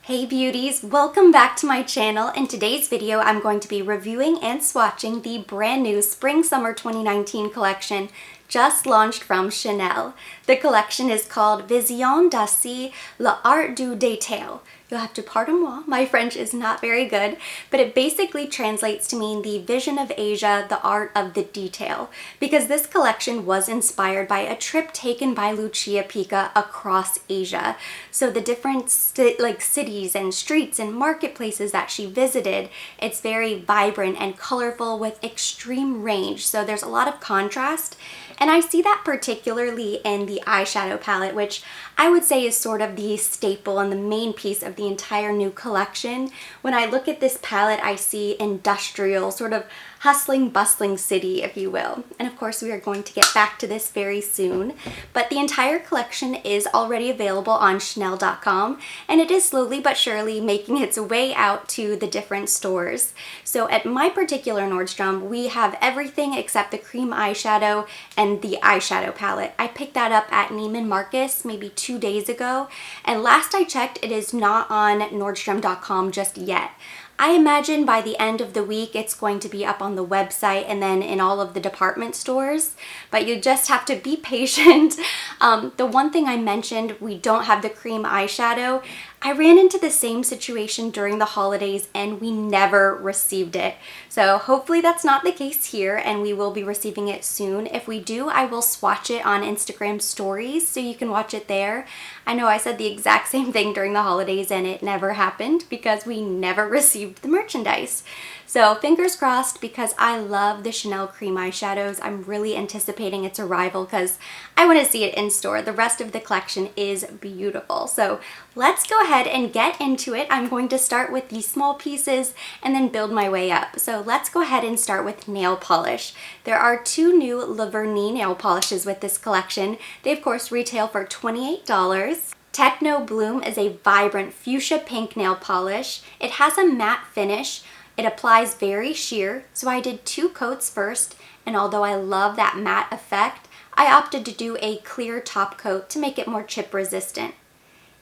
Hey beauties, welcome back to my channel. In today's video, I'm going to be reviewing and swatching the brand new Spring-Summer 2019 collection just launched from Chanel. The collection is called Vision d'Asie, l'art du détail. You'll have to pardon moi, my French is not very good, but it basically translates to mean the vision of Asia, the art of the detail, because this collection was inspired by a trip taken by Lucia Pica across Asia. So the different cities and streets and marketplaces that she visited, it's very vibrant and colorful with extreme range. So there's a lot of contrast. And I see that particularly in the eyeshadow palette, which I would say is sort of the staple and the main piece of the entire new collection. When I look at this palette, I see industrial, sort of hustling, bustling city, if you will. And of course, we are going to get back to this very soon. But the entire collection is already available on Chanel.com, and it is slowly but surely making its way out to the different stores. So at my particular Nordstrom, we have everything except the cream eyeshadow and the eyeshadow palette. I picked that up at Neiman Marcus maybe 2 days ago, and last I checked, it is not on Nordstrom.com just yet. I imagine by the end of the week it's going to be up on the website and then in all of the department stores, but you just have to be patient. The one thing I mentioned, we don't have the cream eyeshadow. I ran into the same situation during the holidays and we never received it. So hopefully that's not the case here and we will be receiving it soon. If we do, I will swatch it on Instagram stories so you can watch it there. I know I said the exact same thing during the holidays and it never happened because we never received the merchandise. So fingers crossed, because I love the Chanel cream eyeshadows. I'm really anticipating its arrival because I want to see it in store. The rest of the collection is beautiful. So let's go ahead and get into it. I'm going to start with these small pieces and then build my way up. So let's go ahead and start with nail polish. There are two new La Vernis nail polishes with this collection. They of course retail for $28. Techno Bloom is a vibrant fuchsia pink nail polish. It has a matte finish. It applies very sheer, so I did 2 coats first, and although I love that matte effect, I opted to do a clear top coat to make it more chip resistant.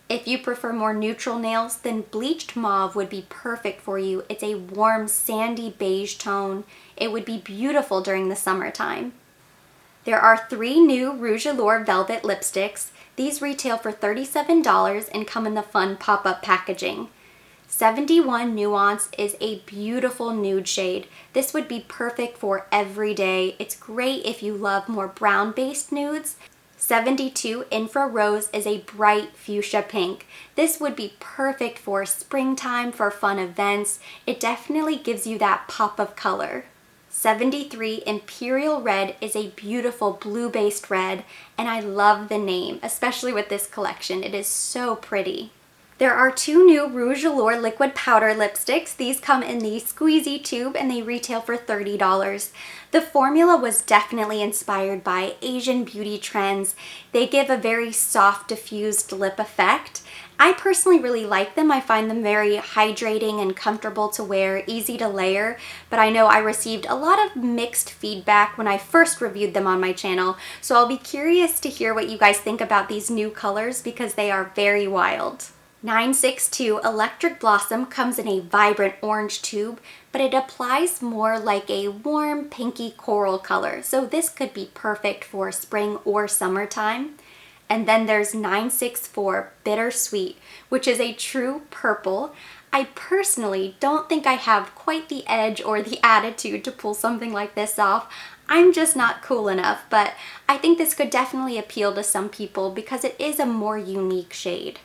If you prefer more neutral nails, then bleached mauve would be perfect for you. It's a warm sandy beige tone. It would be beautiful during the summertime. There are 3 new Rouge Allure Velvet lipsticks. These retail for $37 and come in the fun pop-up packaging. 71 Nuance is a beautiful nude shade. This would be perfect for every day. It's great if you love more brown-based nudes. 72 Infra Rose is a bright fuchsia pink. This would be perfect for springtime, for fun events. It definitely gives you that pop of color. 73 Imperial Red is a beautiful blue-based red, and I love the name, especially with this collection. It is so pretty. There are 2 new Rouge Allure liquid powder lipsticks. These come in the squeezy tube and they retail for $30. The formula was definitely inspired by Asian beauty trends. They give a very soft diffused lip effect. I personally really like them. I find them very hydrating and comfortable to wear, easy to layer, but I know I received a lot of mixed feedback when I first reviewed them on my channel, so I'll be curious to hear what you guys think about these new colors because they are very wild. 962 Electric Blossom comes in a vibrant orange tube, but it applies more like a warm pinky coral color, so this could be perfect for spring or summertime. And then there's 964 Bittersweet, which is a true purple. I personally don't think I have quite the edge or the attitude to pull something like this off. I'm just not cool enough, but I think this could definitely appeal to some people because it is a more unique shade.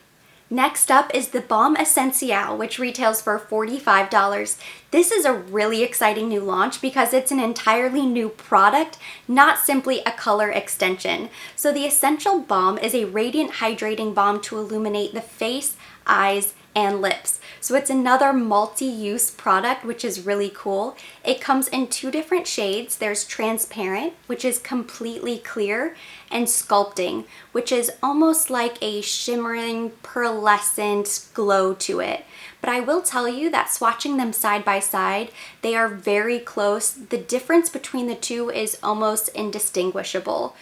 Next up is the Balm Essential, which retails for $45. This is a really exciting new launch because it's an entirely new product, not simply a color extension. So the Essential Balm is a radiant hydrating balm to illuminate the face, eyes, and lips. So it's another multi-use product, which is really cool. It comes in 2 different shades. There's Transparent, which is completely clear, and Sculpting, which is almost like a shimmering, pearlescent glow to it. But I will tell you that swatching them side by side, they are very close. The difference between the two is almost indistinguishable.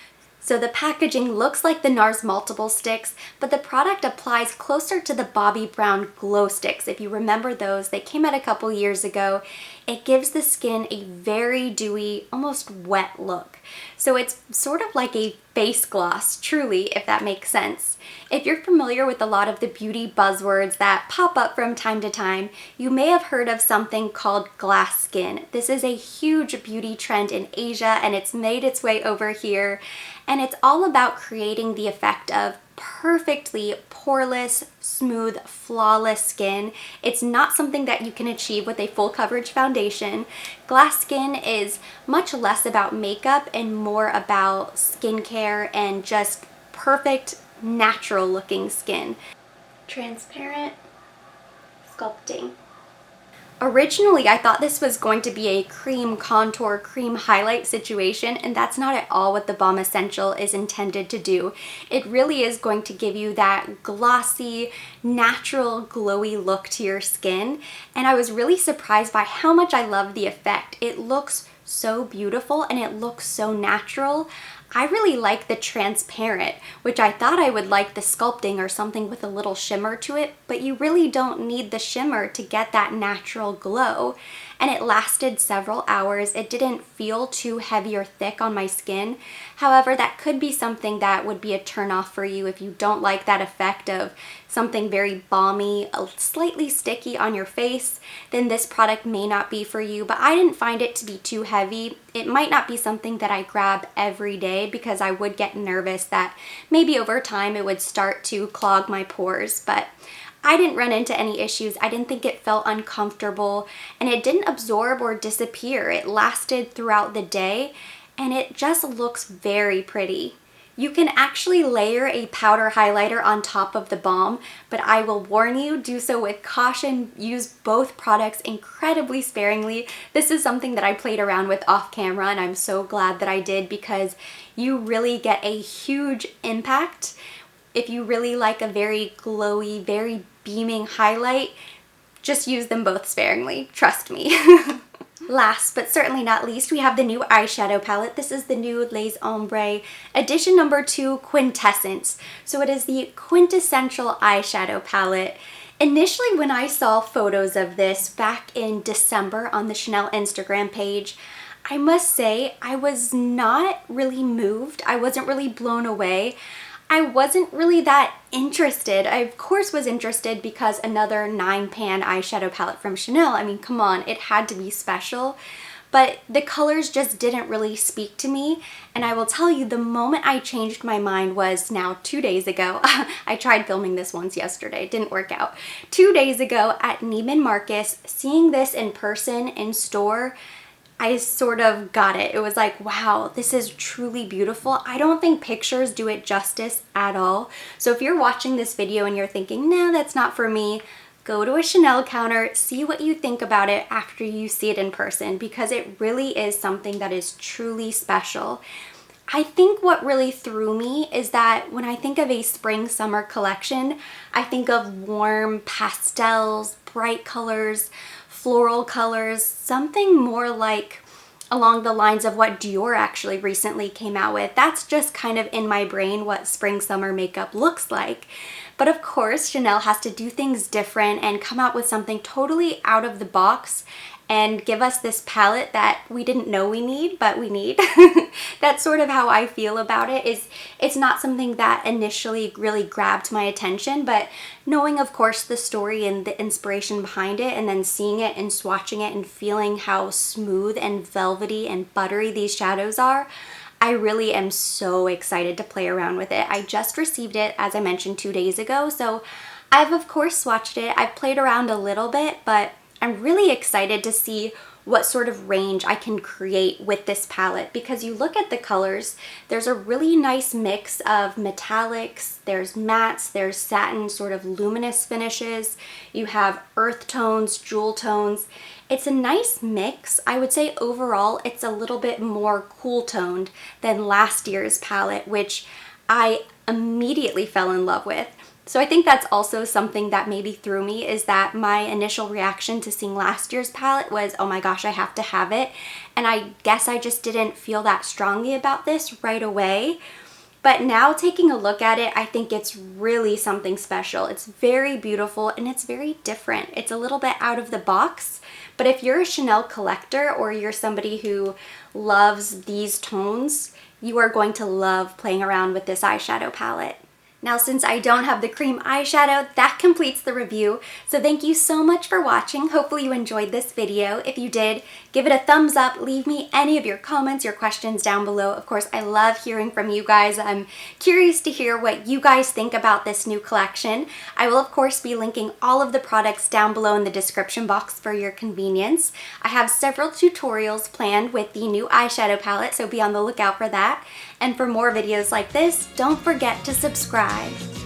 So the packaging looks like the NARS multiple sticks, but the product applies closer to the Bobbi Brown glow sticks. If you remember those, they came out a couple years ago. It gives the skin a very dewy, almost wet look. So it's sort of like a face gloss, truly, if that makes sense. If you're familiar with a lot of the beauty buzzwords that pop up from time to time, you may have heard of something called glass skin. This is a huge beauty trend in Asia, and it's made its way over here. And it's all about creating the effect of perfectly poreless, smooth, flawless skin. It's not something that you can achieve with a full coverage foundation. Glass skin is much less about makeup and more about skincare and just perfect, natural looking skin. Transparent, sculpting. Originally, I thought this was going to be a cream contour, cream highlight situation, and that's not at all what the Balm Essential is intended to do. It really is going to give you that glossy, natural, glowy look to your skin, and I was really surprised by how much I love the effect. It looks so beautiful and it looks so natural. I really like the transparent, which I thought I would like the sculpting or something with a little shimmer to it, but you really don't need the shimmer to get that natural glow. And it lasted several hours. It didn't feel too heavy or thick on my skin. However, that could be something that would be a turnoff for you if you don't like that effect of something very balmy, slightly sticky on your face, then this product may not be for you. But I didn't find it to be too heavy. It might not be something that I grab every day because I would get nervous that maybe over time it would start to clog my pores, but I didn't run into any issues. I didn't think it felt uncomfortable, and it didn't absorb or disappear. It lasted throughout the day, and it just looks very pretty. You can actually layer a powder highlighter on top of the balm, but I will warn you, do so with caution. Use both products incredibly sparingly. This is something that I played around with off camera, and I'm so glad that I did because you really get a huge impact. If you really like a very glowy, very beaming highlight, just use them both sparingly, trust me. Last but certainly not least, we have the new eyeshadow palette. This is the new Les Ombre edition number 2 Quintessence. So it is the quintessential eyeshadow palette. Initially, when I saw photos of this back in December on the Chanel Instagram page, I must say I was not really moved. I wasn't really blown away. I wasn't really that interested. I of course was interested because another 9-pan eyeshadow palette from Chanel. I mean, come on, it had to be special. But the colors just didn't really speak to me. And I will tell you, the moment I changed my mind was now 2 days ago. I tried filming this once yesterday, it didn't work out. 2 days ago at Neiman Marcus, seeing this in person in store, I sort of got it. It was like, wow, this is truly beautiful. I don't think pictures do it justice at all. So if you're watching this video and you're thinking, no, that's not for me, go to a Chanel counter, see what you think about it after you see it in person, because it really is something that is truly special. I think what really threw me is that when I think of a spring-summer collection, I think of warm pastels, bright colors, floral colors, something more like along the lines of what Dior actually recently came out with. That's just kind of in my brain what spring-summer makeup looks like. But of course, Chanel has to do things different and come out with something totally out of the box and give us this palette that we didn't know we need, but we need. That's sort of how I feel about it. It's not something that initially really grabbed my attention, but knowing, of course, the story and the inspiration behind it, and then seeing it and swatching it and feeling how smooth and velvety and buttery these shadows are, I really am so excited to play around with it. I just received it, as I mentioned, 2 days ago, so I've of course swatched it. I've played around a little bit, but I'm really excited to see what sort of range I can create with this palette, because you look at the colors, there's a really nice mix of metallics, there's mattes, there's satin, sort of luminous finishes, you have earth tones, jewel tones. It's a nice mix. I would say overall it's a little bit more cool toned than last year's palette, which I immediately fell in love with. So I think that's also something that maybe threw me, is that my initial reaction to seeing last year's palette was, oh my gosh, I have to have it. And I guess I just didn't feel that strongly about this right away. but now taking a look at it, I think it's really something special. It's very beautiful and it's very different. It's a little bit out of the box, but if you're a Chanel collector or you're somebody who loves these tones, you are going to love playing around with this eyeshadow palette. Now, since I don't have the cream eyeshadow, that completes the review. So thank you so much for watching. Hopefully you enjoyed this video. If you did, give it a thumbs up. Leave me any of your comments, your questions down below. Of course, I love hearing from you guys. I'm curious to hear what you guys think about this new collection. I will, of course, be linking all of the products down below in the description box for your convenience. I have several tutorials planned with the new eyeshadow palette, so be on the lookout for that. And for more videos like this, don't forget to subscribe.